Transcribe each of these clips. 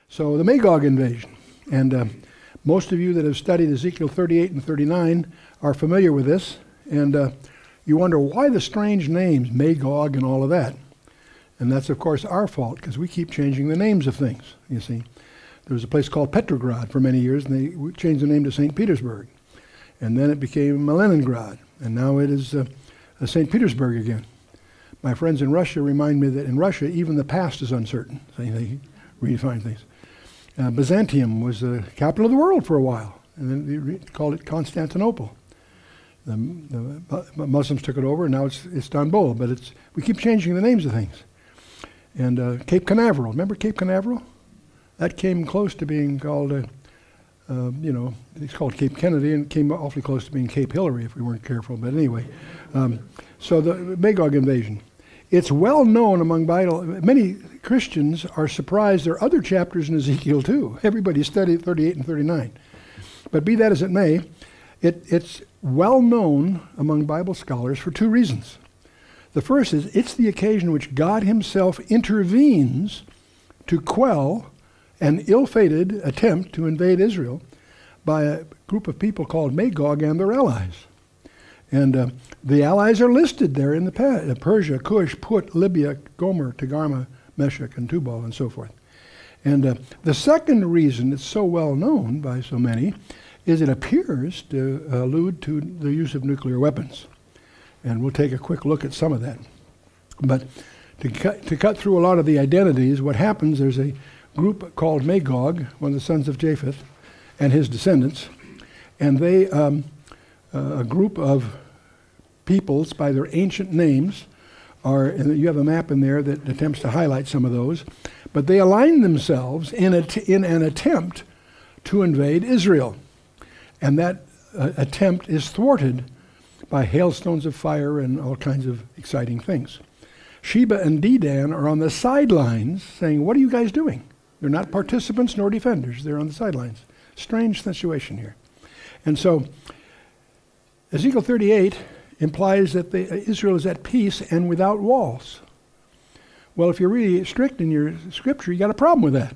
So the Magog invasion. And most of you that have studied Ezekiel 38 and 39 are familiar with this. And you wonder why the strange names, Magog and all of that. And that's, of course, our fault, because we keep changing the names of things, you see. There was a place called Petrograd for many years, and they changed the name to St. Petersburg. And then it became Leningrad, and now it is St. Petersburg again. My friends in Russia remind me that in Russia, even the past is uncertain. So they redefine things. Byzantium was the capital of the world for a while, and then they called it Constantinople. The Muslims took it over, and now it's Istanbul. But we keep changing the names of things. And Cape Canaveral, remember Cape Canaveral? That came close to being called, it's called Cape Kennedy, and came awfully close to being Cape Hillary if we weren't careful. But anyway, so the Magog invasion. It's well known among Bible. Many Christians are surprised there are other chapters in Ezekiel too. Everybody studied 38 and 39. But be that as it may, it's well known among Bible scholars for two reasons. The first is it's the occasion which God himself intervenes to quell an ill-fated attempt to invade Israel by a group of people called Magog and their allies. And the allies are listed there in the past: Persia, Cush, Put, Libya, Gomer, Togarmah, Meshech, and Tubal, and so forth. And the second reason it's so well known by so many is it appears to allude to the use of nuclear weapons. And we'll take a quick look at some of that. But to cut through a lot of the identities, what happens, there's a group called Magog, one of the sons of Japheth, and his descendants. And they, a group of peoples by their ancient names, and you have a map in there that attempts to highlight some of those, but they align themselves in an attempt to invade Israel. And that attempt is thwarted by hailstones of fire and all kinds of exciting things. Sheba and Dedan are on the sidelines saying, what are you guys doing? They're not participants nor defenders. They're on the sidelines. Strange situation here. And so Ezekiel 38 implies that Israel is at peace and without walls. Well, if you're really strict in your scripture, you got a problem with that,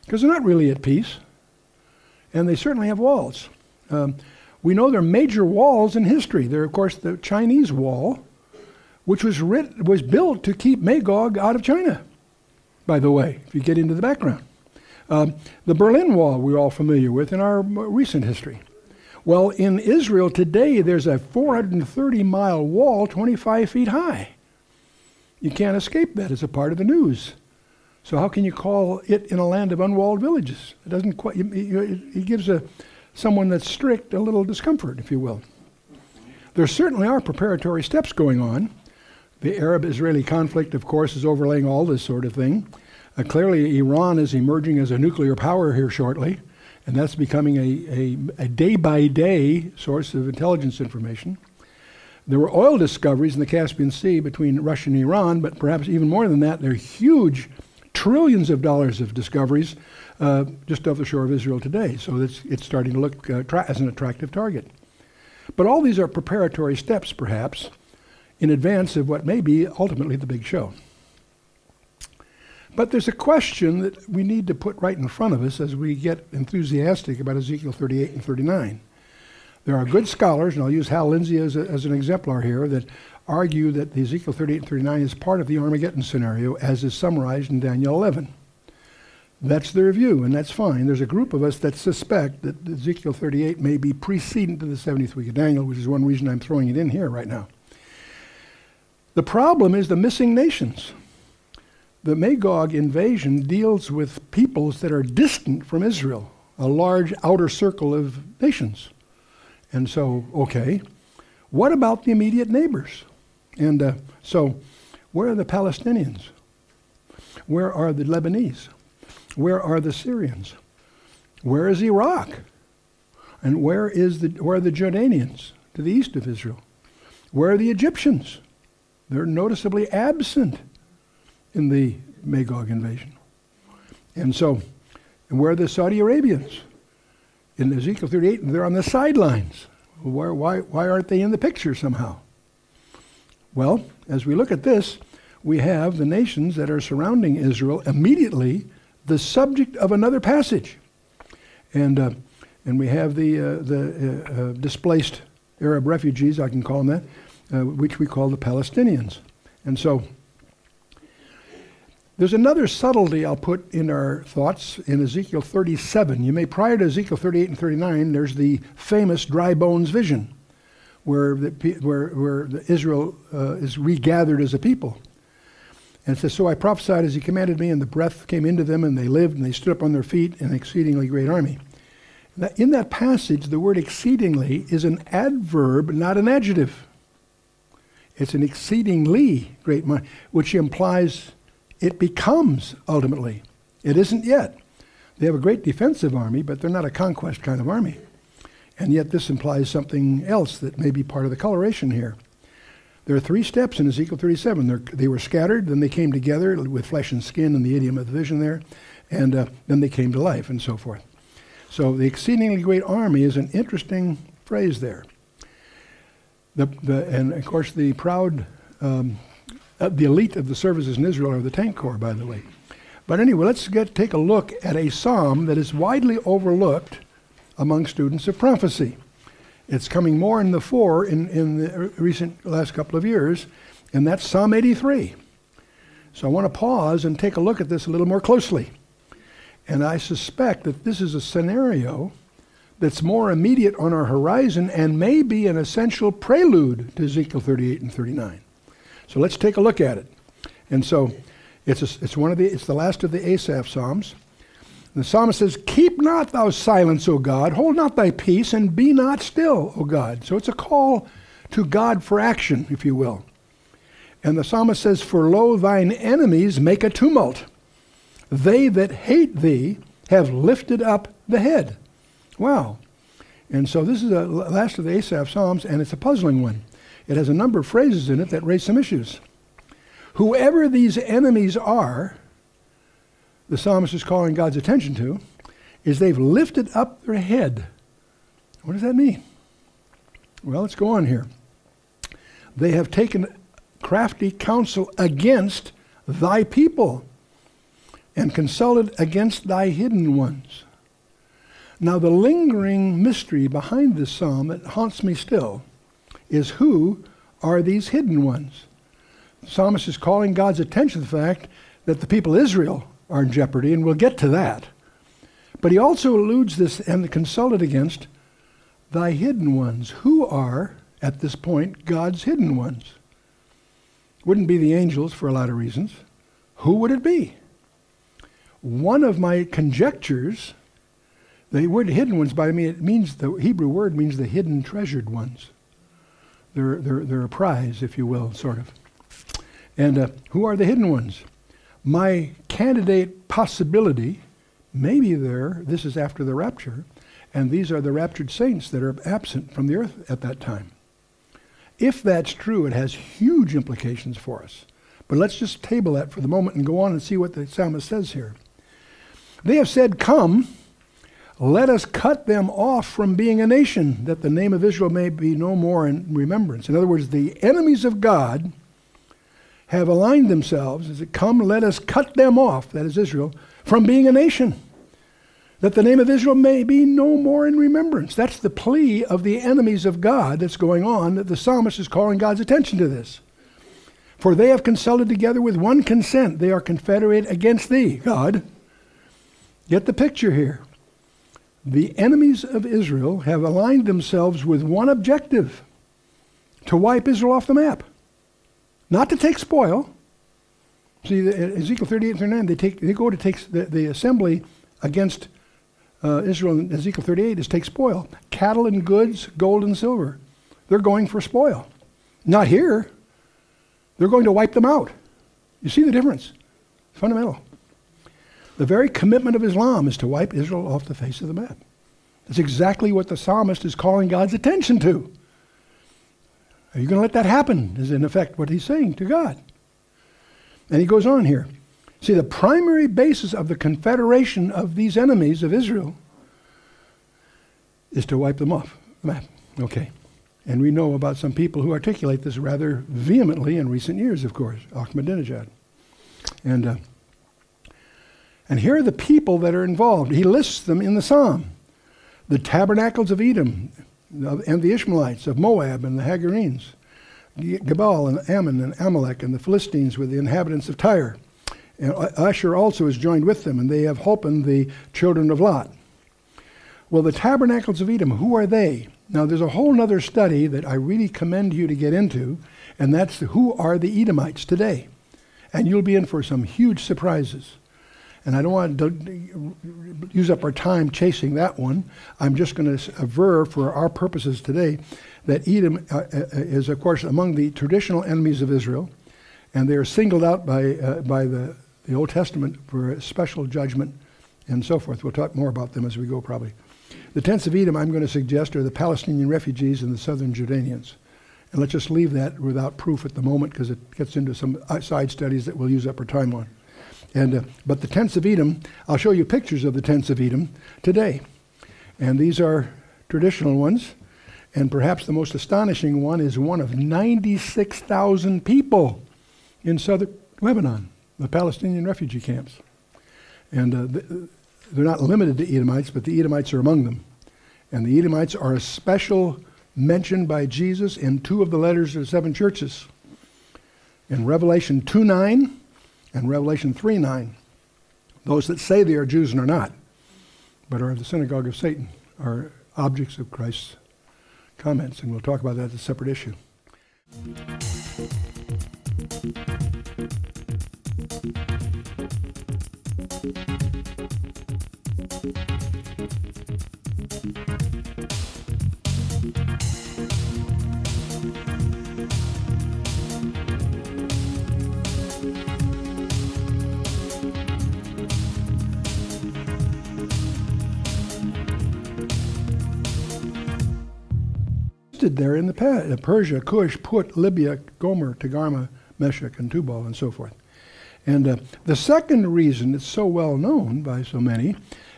because they're not really at peace, and they certainly have walls. We know there are major walls in history. There, of course, the Chinese wall, which was built to keep Magog out of China, by the way, if you get into the background. The Berlin Wall we're all familiar with in our recent history. Well, in Israel today, there's a 430-mile wall 25 feet high. You can't escape that as a part of the news. So how can you call it in a land of unwalled villages? It doesn't quite, it gives someone that's strict a little discomfort, if you will. There certainly are preparatory steps going on. The Arab-Israeli conflict, of course, is overlaying all this sort of thing. Clearly, Iran is emerging as a nuclear power here shortly, and that's becoming a day-by-day source of intelligence information. There were oil discoveries in the Caspian Sea between Russia and Iran, but perhaps even more than that, there are huge trillions of dollars of discoveries just off the shore of Israel today. So it's starting to look as an attractive target. But all these are preparatory steps, perhaps, in advance of what may be ultimately the big show. But there's a question that we need to put right in front of us as we get enthusiastic about Ezekiel 38 and 39. There are good scholars, and I'll use Hal Lindsey as an exemplar here, that argue that the Ezekiel 38 and 39 is part of the Armageddon scenario as is summarized in Daniel 11. That's their view, and that's fine. There's a group of us that suspect that Ezekiel 38 may be precedent to the 70th week of Daniel, which is one reason I'm throwing it in here right now. The problem is the missing nations. The Magog invasion deals with peoples that are distant from Israel, a large outer circle of nations. And so, okay, what about the immediate neighbors? And so, where are the Palestinians? Where are the Lebanese? Where are the Syrians? Where is Iraq? And where are the Jordanians to the east of Israel? Where are the Egyptians? They're noticeably absent in the Magog invasion. And so, where are the Saudi Arabians? In Ezekiel 38, they're on the sidelines. Why aren't they in the picture somehow? Well, as we look at this, we have the nations that are surrounding Israel immediately the subject of another passage. And we have the displaced Arab refugees, I can call them that, which we call the Palestinians. And so there's another subtlety I'll put in our thoughts in Ezekiel 37. You may, prior to Ezekiel 38 and 39, there's the famous dry bones vision, where Israel is regathered as a people. And it says, so I prophesied as he commanded me, and the breath came into them, and they lived, and they stood up on their feet, an exceedingly great army. Now, in that passage, the word exceedingly is an adverb, not an adjective. It's an exceedingly great army, which implies it becomes ultimately. It isn't yet. They have a great defensive army, but they're not a conquest kind of army. And yet this implies something else that may be part of the coloration here. There are 3 steps in Ezekiel 37. They were scattered, then they came together with flesh and skin and the idiom of the vision there, and then they came to life and so forth. So the exceedingly great army is an interesting phrase there. And of course the proud, the elite of the services in Israel are the tank corps, by the way. But anyway, let's take a look at a psalm that is widely overlooked among students of prophecy. It's coming more in the fore in the recent last couple of years, and that's Psalm 83. So I want to pause and take a look at this a little more closely. And I suspect that this is a scenario that's more immediate on our horizon and may be an essential prelude to Ezekiel 38 and 39. So let's take a look at it. And so it's the last of the Asaph Psalms. The psalmist says, keep not thou silence, O God, hold not thy peace, and be not still, O God. So it's a call to God for action, if you will. And the psalmist says, for lo, thine enemies make a tumult. They that hate thee have lifted up the head. Wow. And so this is the last of the Asaph Psalms, and it's a puzzling one. It has a number of phrases in it that raise some issues. Whoever these enemies are, the psalmist is calling God's attention to, is they've lifted up their head. What does that mean? Well, let's go on here. They have taken crafty counsel against thy people and consulted against thy hidden ones. Now, the lingering mystery behind this psalm that haunts me still is, who are these hidden ones? The psalmist is calling God's attention to the fact that the people of Israel are in jeopardy, and we'll get to that. But he also alludes this, and consulted against thy hidden ones. Who are, at this point, God's hidden ones? Wouldn't be the angels for a lot of reasons. Who would it be? One of my conjectures, the word hidden ones, by me, it means, the Hebrew word means the hidden treasured ones. They're a prize, if you will, sort of. And who are the hidden ones? My candidate possibility, maybe this is after the rapture, and these are the raptured saints that are absent from the earth at that time. If that's true, it has huge implications for us. But let's just table that for the moment and go on and see what the psalmist says here. They have said, come, let us cut them off from being a nation, that the name of Israel may be no more in remembrance. In other words, the enemies of God have aligned themselves, as it come, let us cut them off, that is Israel, from being a nation, that the name of Israel may be no more in remembrance. That's the plea of the enemies of God that's going on, that the psalmist is calling God's attention to this. For they have consulted together with one consent. They are confederate against thee, God. Get the picture here. The enemies of Israel have aligned themselves with one objective, to wipe Israel off the map. Not to take spoil. See, Ezekiel 38 and 39, they go to take the assembly against Israel in Ezekiel 38 is take spoil. Cattle and goods, gold and silver. They're going for spoil. Not here. They're going to wipe them out. You see the difference? Fundamental. The very commitment of Islam is to wipe Israel off the face of the map. That's exactly what the psalmist is calling God's attention to. Are you going to let that happen, is in effect what he's saying to God. And he goes on here. See, the primary basis of the confederation of these enemies of Israel is to wipe them off the map. Okay. And we know about some people who articulate this rather vehemently in recent years, of course, Ahmadinejad. And And here are the people that are involved. He lists them in the psalm. The tabernacles of Edom and the Ishmaelites of Moab and the Hagarenes, Gebal and Ammon and Amalek and the Philistines with the inhabitants of Tyre. And Asher also is joined with them, and they have holpen the children of Lot. Well, the tabernacles of Edom, who are they? Now, there's a whole other study that I really commend you to get into, and that's who are the Edomites today. And you'll be in for some huge surprises. And I don't want to use up our time chasing that one. I'm just going to aver for our purposes today that Edom is, of course, among the traditional enemies of Israel, and they are singled out by the Old Testament for a special judgment and so forth. We'll talk more about them as we go, probably. The tents of Edom, I'm going to suggest, are the Palestinian refugees and the southern Jordanians. And let's just leave that without proof at the moment, because it gets into some side studies that we'll use up our time on. But the tents of Edom, I'll show you pictures of the tents of Edom today. And these are traditional ones. And perhaps the most astonishing one is one of 96,000 people in southern Lebanon, the Palestinian refugee camps. And they're not limited to Edomites, but the Edomites are among them. And the Edomites are a special mention by Jesus in two of the letters of the seven churches. In Revelation 2:9 and Revelation 3:9, those that say they are Jews and are not, but are of the synagogue of Satan, are objects of Christ's comments, and we'll talk about that as a separate issue. There in the past, Persia, Cush, Put, Libya, Gomer, Togarmah, Meshech, and Tubal, and so forth. And the second reason it's so well known by so many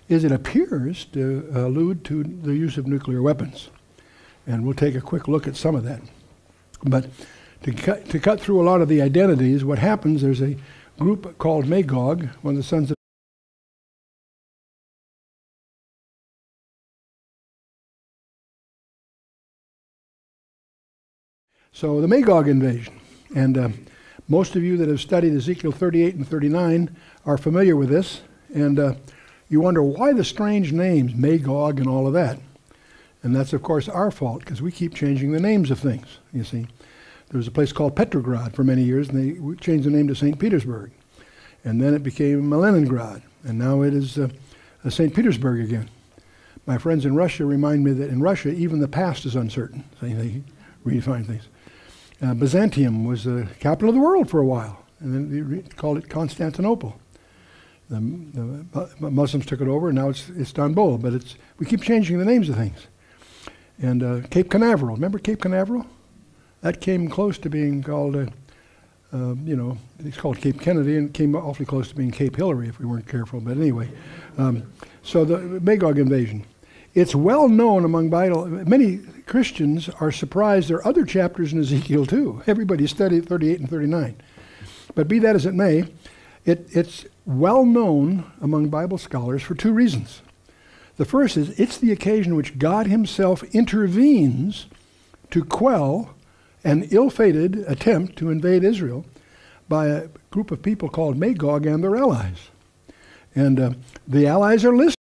is it appears to allude to the use of nuclear weapons. And we'll take a quick look at some of that. But to cut through a lot of the identities, what happens, there's a group called Magog, one of the sons of So the Magog invasion, and most of you that have studied Ezekiel 38 and 39 are familiar with this, and you wonder why the strange names, Magog and all of that. And that's, of course, our fault, because we keep changing the names of things, you see. There was a place called Petrograd for many years, and they changed the name to St. Petersburg. And then it became Leningrad, and now it is St. Petersburg again. My friends in Russia remind me that in Russia, even the past is uncertain. So they redefine things. Byzantium was the capital of the world for a while, and then they called it Constantinople. The Muslims took it over, and now it's Istanbul. But we keep changing the names of things. And Cape Canaveral, remember Cape Canaveral? That came close to being called, it's called Cape Kennedy, and came awfully close to being Cape Hillary if we weren't careful. But anyway, so the Magog invasion. It's well known among Bible. Many Christians are surprised there are other chapters in Ezekiel too. Everybody studied 38 and 39. But be that as it may, it's well known among Bible scholars for two reasons. The first is it's the occasion in which God himself intervenes to quell an ill-fated attempt to invade Israel by a group of people called Magog and their allies. And the allies are listed.